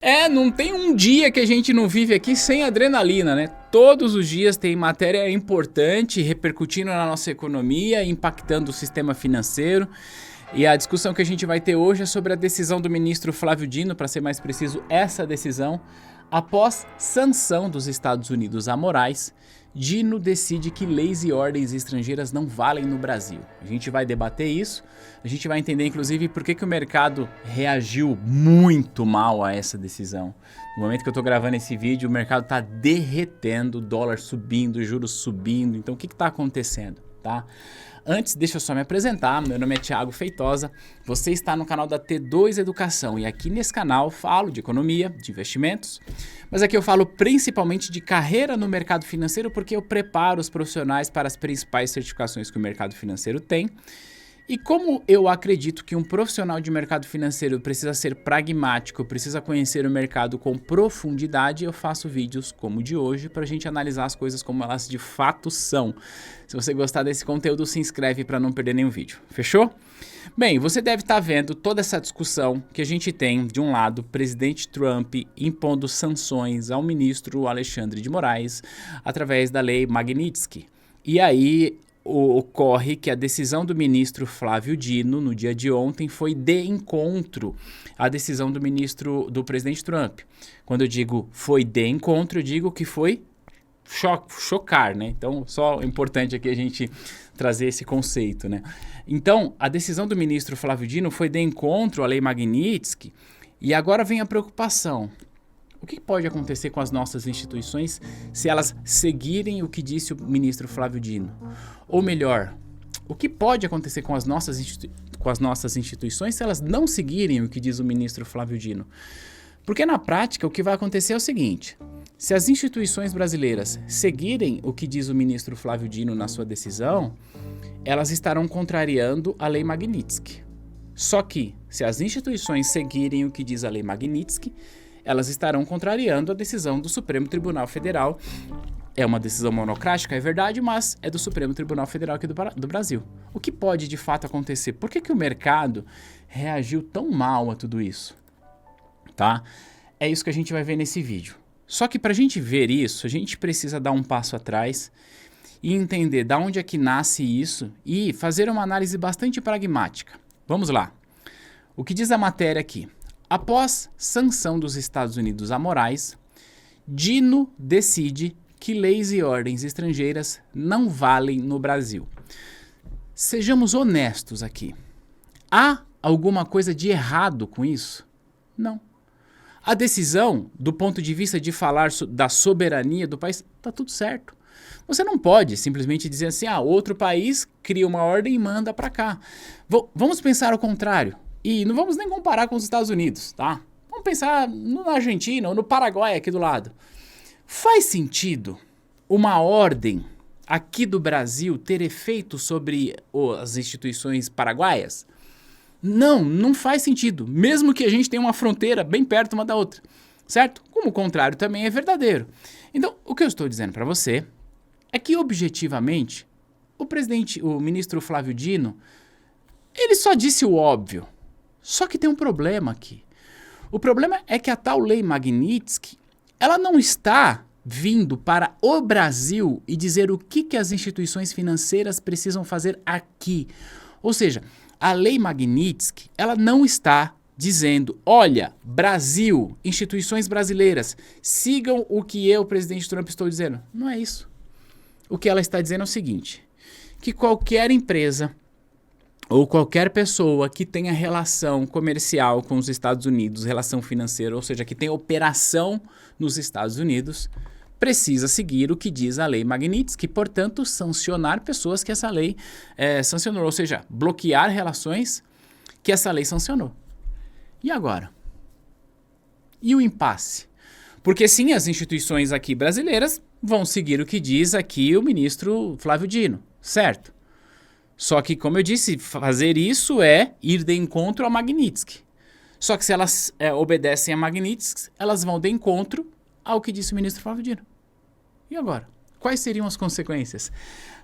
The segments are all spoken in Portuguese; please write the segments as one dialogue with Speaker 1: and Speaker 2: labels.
Speaker 1: Não tem um dia que a gente não vive aqui sem adrenalina, né? Todos os dias tem matéria importante repercutindo na nossa economia, impactando o sistema financeiro. E a discussão que a gente vai ter hoje é sobre a decisão do ministro Flávio Dino, para ser mais preciso, essa decisão. Após sanção dos Estados Unidos a Moraes, Dino decide que leis e ordens estrangeiras não valem no Brasil. A gente vai debater isso, a gente vai entender inclusive por que o mercado reagiu muito mal a essa decisão. No momento que eu tô gravando esse vídeo, o mercado tá derretendo, o dólar subindo, juros subindo, então o que tá acontecendo, tá? Antes, deixa eu só me apresentar, meu nome é Thiago Feitosa, você está no canal da T2 Educação e aqui nesse canal falo de economia, de investimentos, mas aqui eu falo principalmente de carreira no mercado financeiro porque eu preparo os profissionais para as principais certificações que o mercado financeiro tem. E como eu acredito que um profissional de mercado financeiro precisa ser pragmático, precisa conhecer o mercado com profundidade, eu faço vídeos como o de hoje para a gente analisar as coisas como elas de fato são. Se você gostar desse conteúdo, se inscreve para não perder nenhum vídeo. Fechou? Bem, você deve estar vendo toda essa discussão que a gente tem, de um lado, o presidente Trump impondo sanções ao ministro Alexandre de Moraes através da lei Magnitsky. E aí ocorre que a decisão do ministro Flávio Dino, no dia de ontem, foi de encontro à decisão do presidente Trump. Quando eu digo foi de encontro, eu digo que foi chocar, né? Então, só é importante aqui a gente trazer esse conceito, né? Então, a decisão do ministro Flávio Dino foi de encontro à lei Magnitsky e agora vem a preocupação. O que pode acontecer com as nossas instituições se elas seguirem o que disse o ministro Flávio Dino? Ou melhor, o que pode acontecer com as nossas instituições se elas não seguirem o que diz o ministro Flávio Dino? Porque na prática o que vai acontecer é o seguinte: se as instituições brasileiras seguirem o que diz o ministro Flávio Dino na sua decisão, elas estarão contrariando a lei Magnitsky. Só que, se as instituições seguirem o que diz a lei Magnitsky, elas estarão contrariando a decisão do Supremo Tribunal Federal. É uma decisão monocrática, é verdade, mas é do Supremo Tribunal Federal aqui do Brasil. O que pode de fato acontecer? Por que o mercado reagiu tão mal a tudo isso? Tá? É isso que a gente vai ver nesse vídeo. Só que para a gente ver isso, a gente precisa dar um passo atrás e entender de onde é que nasce isso e fazer uma análise bastante pragmática. Vamos lá. O que diz a matéria aqui? Após sanção dos Estados Unidos a Moraes, Dino decide que leis e ordens estrangeiras não valem no Brasil. Sejamos honestos aqui. Há alguma coisa de errado com isso? Não. A decisão, do ponto de vista de falar da soberania do país, está tudo certo. Você não pode simplesmente dizer assim, outro país cria uma ordem e manda para cá. Vamos pensar ao contrário. E não vamos nem comparar com os Estados Unidos, tá? Vamos pensar na Argentina ou no Paraguai aqui do lado. Faz sentido uma ordem aqui do Brasil ter efeito sobre as instituições paraguaias? Não faz sentido, mesmo que a gente tenha uma fronteira bem perto uma da outra, certo? Como o contrário também é verdadeiro. Então, o que eu estou dizendo para você é que, objetivamente, o ministro Flávio Dino, ele só disse o óbvio. Só que tem um problema aqui. O problema é que a tal lei Magnitsky, ela não está vindo para o Brasil e dizer o que as instituições financeiras precisam fazer aqui. Ou seja, a lei Magnitsky, ela não está dizendo, olha, Brasil, instituições brasileiras, sigam o que eu, presidente Trump, estou dizendo. Não é isso. O que ela está dizendo é o seguinte, que qualquer empresa ou qualquer pessoa que tenha relação comercial com os Estados Unidos, relação financeira, ou seja, que tenha operação nos Estados Unidos, precisa seguir o que diz a lei Magnitsky, portanto, sancionar pessoas que essa lei sancionou, ou seja, bloquear relações que essa lei sancionou. E agora? E o impasse? Porque sim, as instituições aqui brasileiras vão seguir o que diz aqui o ministro Flávio Dino, certo? Só que, como eu disse, fazer isso é ir de encontro a Magnitsky. Só que se elas obedecem a Magnitsky, elas vão de encontro ao que disse o ministro Flávio Dino. E agora? Quais seriam as consequências?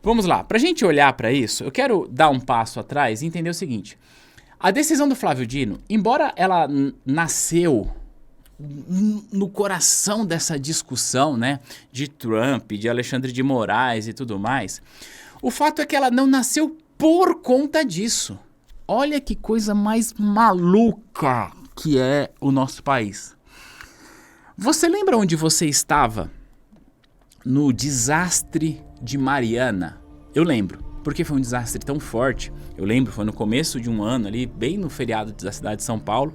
Speaker 1: Vamos lá. Para a gente olhar para isso, eu quero dar um passo atrás e entender o seguinte. A decisão do Flávio Dino, embora ela nasceu no coração dessa discussão, né, de Trump, de Alexandre de Moraes e tudo mais, o fato é que ela não nasceu por conta disso. Olha que coisa mais maluca que é o nosso país. Você lembra onde você estava no desastre de Mariana? Eu lembro, porque foi um desastre tão forte. Eu lembro, foi no começo de um ano ali, bem no feriado da cidade de São Paulo,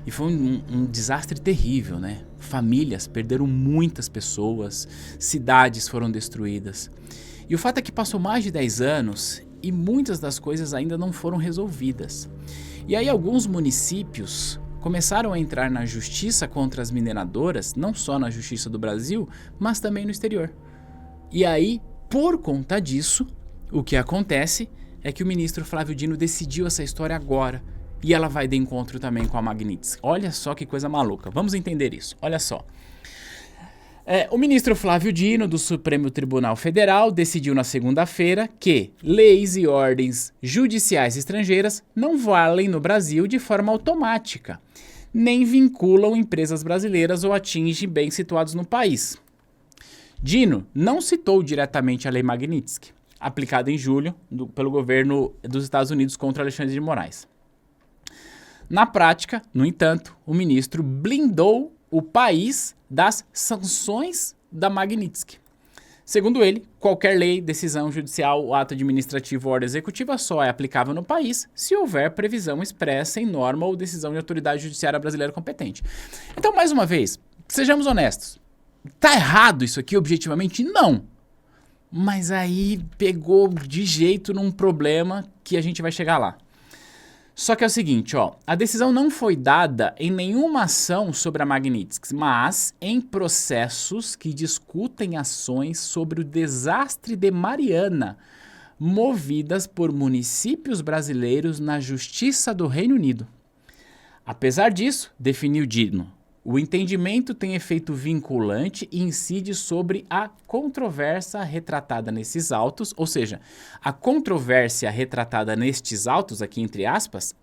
Speaker 1: e foi um desastre terrível, né? Famílias perderam muitas pessoas, cidades foram destruídas. E o fato é que passou mais de 10 anos e muitas das coisas ainda não foram resolvidas. E aí alguns municípios começaram a entrar na justiça contra as mineradoras, não só na justiça do Brasil, mas também no exterior. E aí, por conta disso, o que acontece é que o ministro Flávio Dino decidiu essa história agora. E ela vai de encontro também com a Magnitsky. Olha só que coisa maluca. Vamos entender isso. Olha só. O ministro Flávio Dino, do Supremo Tribunal Federal, decidiu na segunda-feira que leis e ordens judiciais estrangeiras não valem no Brasil de forma automática, nem vinculam empresas brasileiras ou atingem bens situados no país. Dino não citou diretamente a Lei Magnitsky, aplicada em julho pelo governo dos Estados Unidos contra Alexandre de Moraes. Na prática, no entanto, o ministro blindou o país das sanções da Magnitsky. Segundo ele, qualquer lei, decisão judicial, ato administrativo ou ordem executiva só é aplicável no país se houver previsão expressa em norma ou decisão de autoridade judiciária brasileira competente. Então, mais uma vez, sejamos honestos. Tá errado isso aqui objetivamente? Não. Mas aí pegou de jeito num problema que a gente vai chegar lá. Só que é o seguinte, a decisão não foi dada em nenhuma ação sobre a Magnitsky, mas em processos que discutem ações sobre o desastre de Mariana, movidas por municípios brasileiros na Justiça do Reino Unido. Apesar disso, definiu Dino, o entendimento tem efeito vinculante e incide sobre a controvérsia retratada nesses autos, ou seja, a controvérsia retratada nestes autos, aqui entre aspas,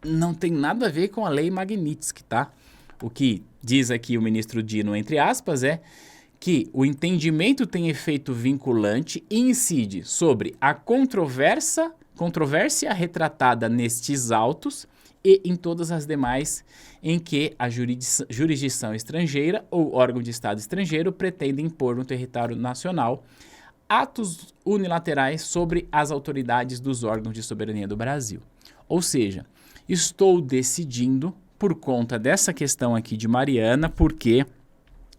Speaker 1: não tem nada a ver com a Lei Magnitsky, tá? O que diz aqui o ministro Dino, entre aspas, é que o entendimento tem efeito vinculante e incide sobre a controvérsia retratada nestes autos e em todas as demais em que a jurisdição estrangeira ou órgão de Estado estrangeiro pretende impor no território nacional atos unilaterais sobre as autoridades dos órgãos de soberania do Brasil. Ou seja, estou decidindo por conta dessa questão aqui de Mariana, porque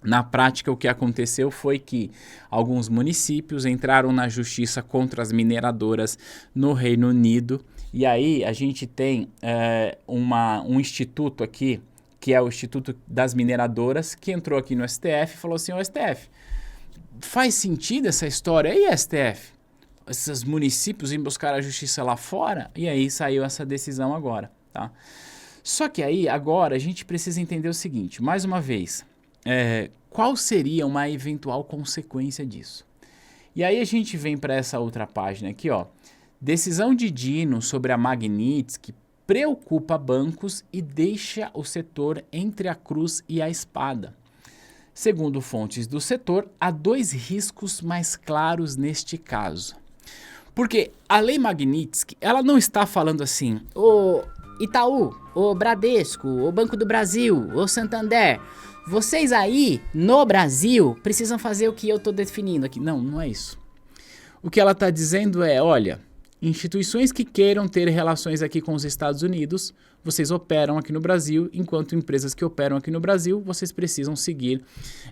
Speaker 1: na prática o que aconteceu foi que alguns municípios entraram na justiça contra as mineradoras no Reino Unido. E aí a gente tem um instituto aqui, que é o Instituto das Mineradoras, que entrou aqui no STF e falou assim, STF, faz sentido essa história aí, STF? Esses municípios em buscar a justiça lá fora? E aí saiu essa decisão agora, tá? Só que aí, agora, a gente precisa entender o seguinte, mais uma vez, qual seria uma eventual consequência disso? E aí a gente vem para essa outra página aqui, Decisão de Dino sobre a Magnitsky preocupa bancos e deixa o setor entre a cruz e a espada. Segundo fontes do setor, há dois riscos mais claros neste caso. Porque a Lei Magnitsky, ela não está falando assim,
Speaker 2: ô Itaú, ô Bradesco, ô Banco do Brasil, ô Santander, vocês aí no Brasil precisam fazer o que eu estou definindo aqui.
Speaker 1: Não, não é isso. O que ela está dizendo é, olha, instituições que queiram ter relações aqui com os Estados Unidos, vocês operam aqui no Brasil, enquanto empresas que operam aqui no Brasil, vocês precisam seguir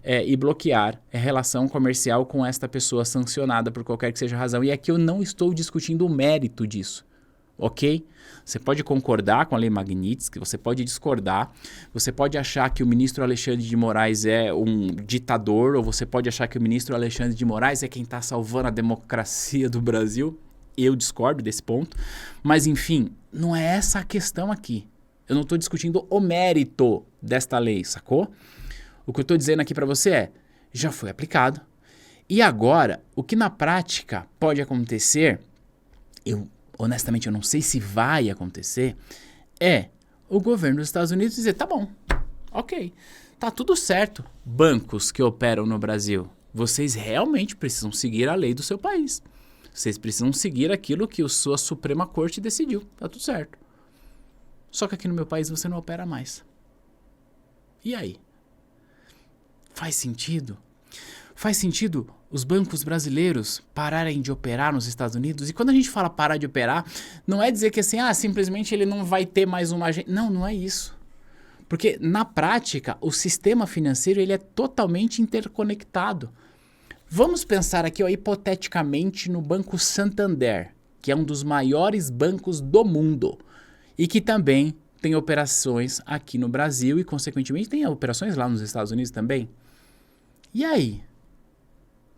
Speaker 1: e bloquear a relação comercial com esta pessoa sancionada por qualquer que seja a razão. E aqui eu não estou discutindo o mérito disso, ok? Você pode concordar com a Lei Magnitsky, você pode discordar, você pode achar que o ministro Alexandre de Moraes é um ditador, ou você pode achar que o ministro Alexandre de Moraes é quem está salvando a democracia do Brasil. Eu discordo desse ponto, mas enfim, não é essa a questão aqui. Eu não estou discutindo o mérito desta lei, sacou? O que eu estou dizendo aqui para você já foi aplicado. E agora, o que na prática pode acontecer, honestamente eu não sei se vai acontecer, é o governo dos Estados Unidos dizer, tá bom, ok, Tá tudo certo. Bancos que operam no Brasil, vocês realmente precisam seguir a lei do seu país. Vocês precisam seguir aquilo que a sua Suprema Corte decidiu. Tá tudo certo. Só que aqui no meu país você não opera mais. E aí? Faz sentido? Faz sentido os bancos brasileiros pararem de operar nos Estados Unidos? E quando a gente fala parar de operar, não é dizer que assim, simplesmente ele não vai ter mais uma agência. Não, não é isso. Porque na prática, o sistema financeiro ele é totalmente interconectado. Vamos pensar aqui, hipoteticamente, no Banco Santander, que é um dos maiores bancos do mundo e que também tem operações aqui no Brasil e, consequentemente, tem operações lá nos Estados Unidos também. E aí?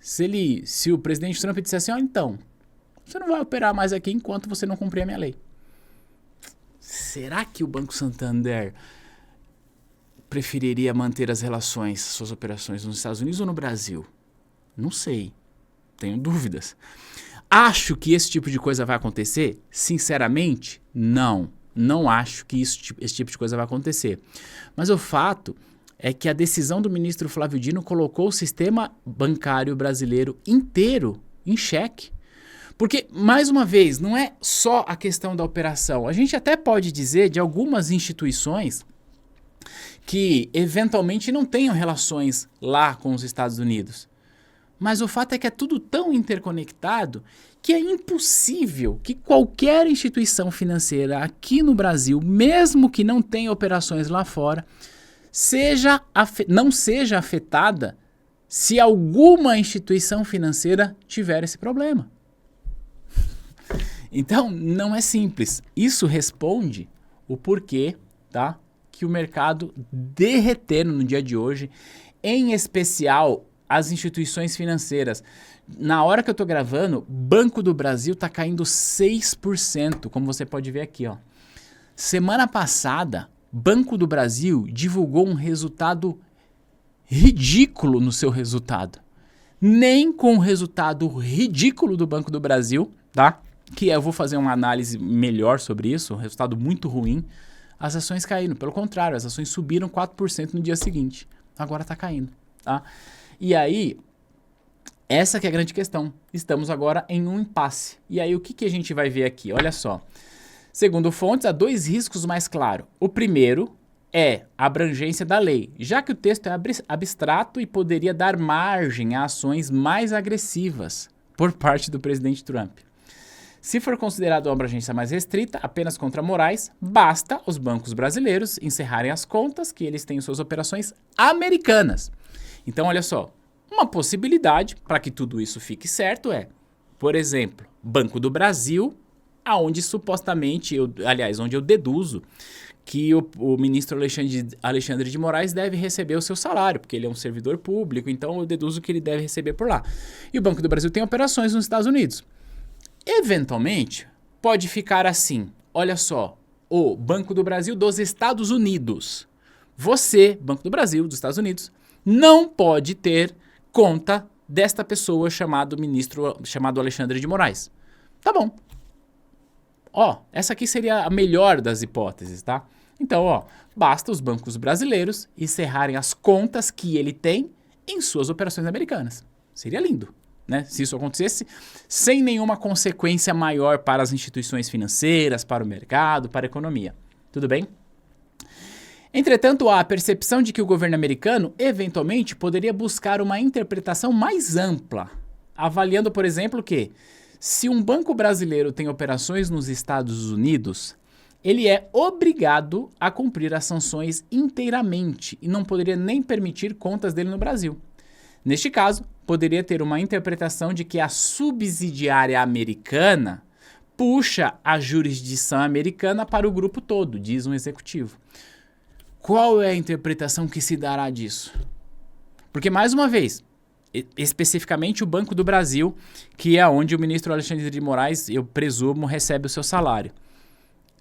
Speaker 1: Se o presidente Trump dissesse assim, então, você não vai operar mais aqui enquanto você não cumprir a minha lei. Será que o Banco Santander preferiria manter as relações, suas operações nos Estados Unidos ou no Brasil? Não sei. Tenho dúvidas. Acho que esse tipo de coisa vai acontecer? Sinceramente, não. Não acho que esse tipo de coisa vai acontecer. Mas o fato é que a decisão do ministro Flávio Dino colocou o sistema bancário brasileiro inteiro em xeque. Porque, mais uma vez, não é só a questão da operação. A gente até pode dizer de algumas instituições que eventualmente não tenham relações lá com os Estados Unidos. Mas o fato é que é tudo tão interconectado que é impossível que qualquer instituição financeira aqui no Brasil, mesmo que não tenha operações lá fora, não seja afetada se alguma instituição financeira tiver esse problema. Então, não é simples. Isso responde o porquê, tá, que o mercado derretendo no dia de hoje, em especial as instituições financeiras. Na hora que eu estou gravando, Banco do Brasil está caindo 6%, como você pode ver aqui, ó. Semana passada, Banco do Brasil divulgou um resultado ridículo no seu resultado. Nem com o resultado ridículo do Banco do Brasil, tá? Que eu vou fazer uma análise melhor sobre isso, um resultado muito ruim, as ações caíram. Pelo contrário, as ações subiram 4% no dia seguinte. Agora está caindo, tá? E aí, essa que é a grande questão. Estamos agora em um impasse. E aí, o que a gente vai ver aqui? Olha só. Segundo fontes, há dois riscos mais claros. O primeiro é a abrangência da lei, já que o texto é abstrato e poderia dar margem a ações mais agressivas por parte do presidente Trump. Se for considerado uma abrangência mais restrita, apenas contra morais, basta os bancos brasileiros encerrarem as contas que eles têm em suas operações americanas. Então, olha só, uma possibilidade para que tudo isso fique certo é, por exemplo, Banco do Brasil, aonde supostamente, onde eu deduzo que o ministro Alexandre de Moraes deve receber o seu salário, porque ele é um servidor público, então eu deduzo que ele deve receber por lá. E o Banco do Brasil tem operações nos Estados Unidos. Eventualmente, pode ficar assim, olha só, o Banco do Brasil dos Estados Unidos. Você, Banco do Brasil dos Estados Unidos, não pode ter conta desta pessoa chamado Alexandre de Moraes. Tá bom. Essa aqui seria a melhor das hipóteses, tá? Então, basta os bancos brasileiros encerrarem as contas que ele tem em suas operações americanas. Seria lindo, né? Se isso acontecesse sem nenhuma consequência maior para as instituições financeiras, para o mercado, para a economia. Tudo bem? Entretanto, há a percepção de que o governo americano, eventualmente, poderia buscar uma interpretação mais ampla, avaliando, por exemplo, que se um banco brasileiro tem operações nos Estados Unidos, ele é obrigado a cumprir as sanções inteiramente e não poderia nem permitir contas dele no Brasil. Neste caso, poderia ter uma interpretação de que a subsidiária americana puxa a jurisdição americana para o grupo todo, diz um executivo. Qual é a interpretação que se dará disso? Porque, mais uma vez, especificamente o Banco do Brasil, que é onde o ministro Alexandre de Moraes, eu presumo, recebe o seu salário.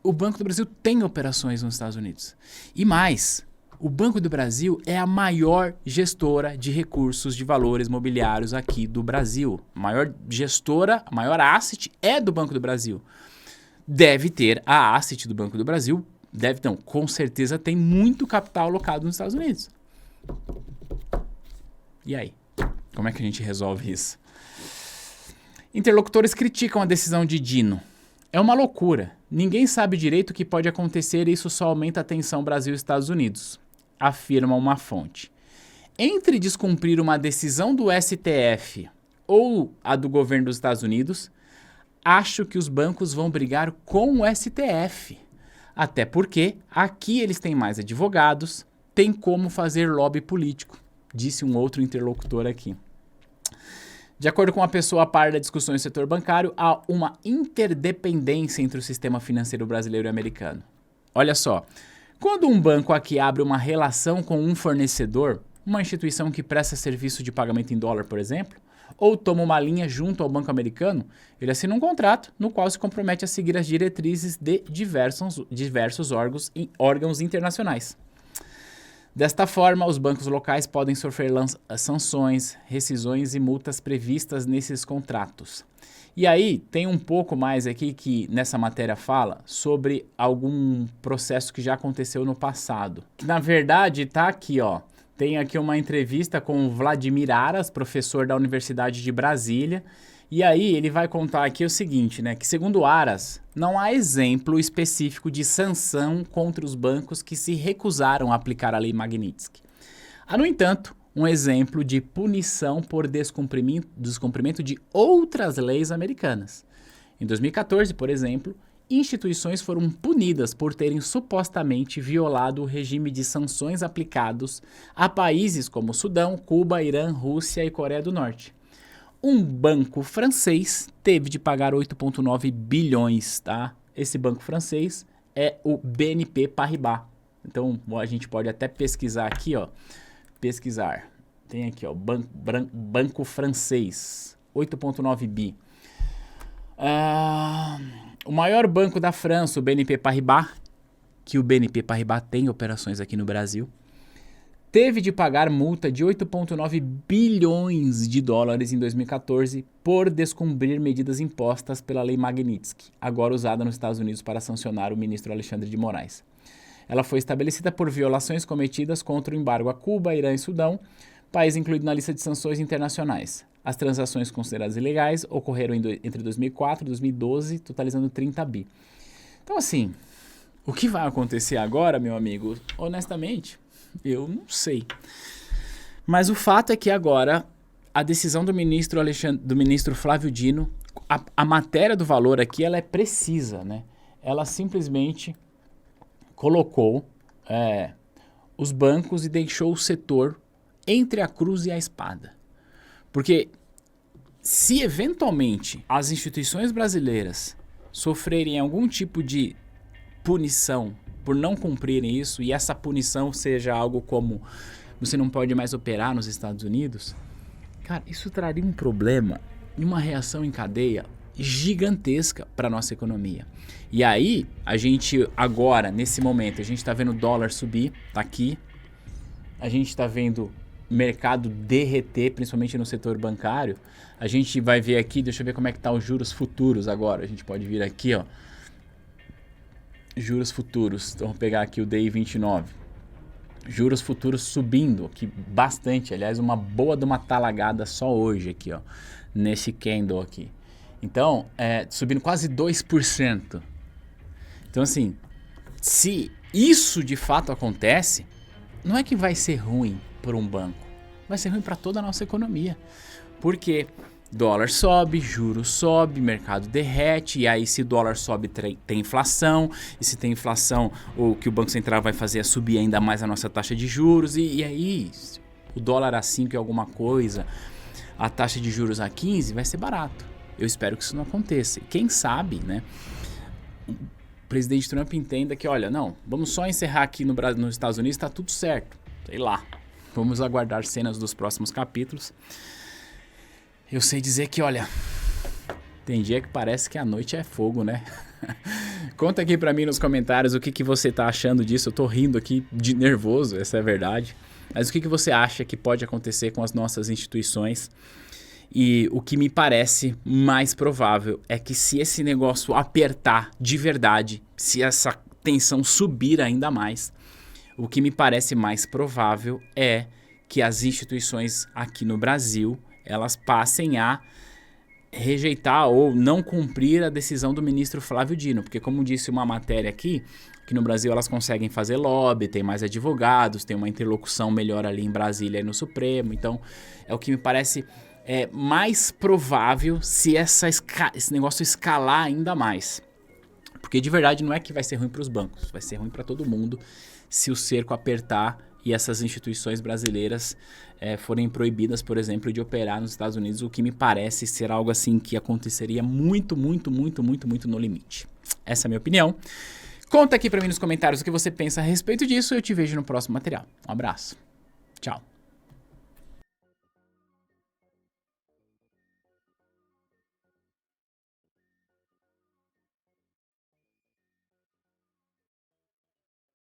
Speaker 1: O Banco do Brasil tem operações nos Estados Unidos. E mais, o Banco do Brasil é a maior gestora de recursos de valores mobiliários aqui do Brasil. A maior gestora, a maior asset é do Banco do Brasil. Deve ter a asset do Banco do Brasil, com certeza tem muito capital alocado nos Estados Unidos. E aí? Como é que a gente resolve isso? Interlocutores criticam a decisão de Dino. É uma loucura. Ninguém sabe direito o que pode acontecer e isso só aumenta a tensão Brasil e Estados Unidos, afirma uma fonte. Entre descumprir uma decisão do STF ou a do governo dos Estados Unidos, acho que os bancos vão brigar com o STF. Até porque aqui eles têm mais advogados, tem como fazer lobby político, disse um outro interlocutor aqui. De acordo com uma pessoa a par da discussão no setor bancário, há uma interdependência entre o sistema financeiro brasileiro e americano. Olha só, quando um banco aqui abre uma relação com um fornecedor, uma instituição que presta serviço de pagamento em dólar, por exemplo, ou toma uma linha junto ao banco americano, ele assina um contrato no qual se compromete a seguir as diretrizes de diversos órgãos internacionais. Desta forma, os bancos locais podem sofrer sanções, rescisões e multas previstas nesses contratos. E aí, tem um pouco mais aqui que nessa matéria fala sobre algum processo que já aconteceu no passado. Que na verdade está aqui, ó. Tem aqui uma entrevista com o Vladimir Aras, professor da Universidade de Brasília. E aí ele vai contar aqui o seguinte, né? Que segundo Aras, não há exemplo específico de sanção contra os bancos que se recusaram a aplicar a lei Magnitsky. Há, no entanto, um exemplo de punição por descumprimento de outras leis americanas. Em 2014, por exemplo, instituições foram punidas por terem supostamente violado o regime de sanções aplicados a países como Sudão, Cuba, Irã, Rússia e Coreia do Norte. Um banco francês teve de pagar 8,9 bilhões, tá? Esse banco francês é o BNP Paribas. Então, a gente pode até pesquisar aqui, ó. Pesquisar. Tem aqui, ó, banco francês, 8,9 bi. O maior banco da França, o BNP Paribas, que o BNP Paribas tem operações aqui no Brasil, teve de pagar multa de 8,9 bilhões de dólares em 2014 por descumprir medidas impostas pela lei Magnitsky, agora usada nos Estados Unidos para sancionar o ministro Alexandre de Moraes. Ela foi estabelecida por violações cometidas contra o embargo a Cuba, Irã e Sudão, país incluído na lista de sanções internacionais. As transações consideradas ilegais ocorreram entre 2004 e 2012, totalizando 30 bi. Então, assim, o que vai acontecer agora, meu amigo, honestamente, eu não sei. Mas o fato é que agora a decisão do ministro Flávio Dino, a matéria do valor aqui, ela é precisa, né? Ela simplesmente colocou os bancos e deixou o setor entre a cruz e a espada. Porque se eventualmente as instituições brasileiras sofrerem algum tipo de punição por não cumprirem isso, e essa punição seja algo como você não pode mais operar nos Estados Unidos, cara, isso traria um problema e uma reação em cadeia gigantesca para a nossa economia. E aí, a gente agora, nesse momento, a gente está vendo o dólar subir, tá aqui, a gente está vendo o mercado derreter, principalmente no setor bancário, a gente vai ver aqui, deixa eu ver como é que tá os juros futuros agora, a gente pode vir aqui, ó, juros futuros, então vou pegar aqui o DI 29, juros futuros subindo aqui bastante, aliás uma boa de uma talagada só hoje aqui, ó, nesse candle aqui, então subindo quase 2%, então assim, se isso de fato acontece, não é que vai ser ruim para um banco, vai ser ruim para toda a nossa economia, porque dólar sobe, juros sobe, mercado derrete, e aí se o dólar sobe tem inflação, e se tem inflação, o que o Banco Central vai fazer é subir ainda mais a nossa taxa de juros, e aí o dólar a 5 e alguma coisa, a taxa de juros a 15 vai ser barato. Eu espero que isso não aconteça. E quem sabe, né, o presidente Trump entenda que, olha, não, vamos só encerrar aqui no Brasil, nos Estados Unidos, tá tudo certo, sei lá, vamos aguardar cenas dos próximos capítulos. Eu sei dizer que, olha, tem dia que parece que a noite é fogo, né? Conta aqui pra mim nos comentários o que você tá achando disso. Eu tô rindo aqui de nervoso, essa é a verdade. Mas o que você acha que pode acontecer com as nossas instituições? E o que me parece mais provável é que se esse negócio apertar de verdade, se essa tensão subir ainda mais, o que me parece mais provável é que as instituições aqui no Brasil, elas passem a rejeitar ou não cumprir a decisão do ministro Flávio Dino, porque como disse uma matéria aqui, que no Brasil elas conseguem fazer lobby, tem mais advogados, tem uma interlocução melhor ali em Brasília e no Supremo, então é o que me parece mais provável se esse negócio escalar ainda mais. Porque de verdade não é que vai ser ruim para os bancos, vai ser ruim para todo mundo se o cerco apertar e essas instituições brasileiras forem proibidas, por exemplo, de operar nos Estados Unidos, o que me parece ser algo assim que aconteceria muito no limite. Essa é a minha opinião. Conta aqui pra mim nos comentários o que você pensa a respeito disso e eu te vejo no próximo material. Um abraço. Tchau.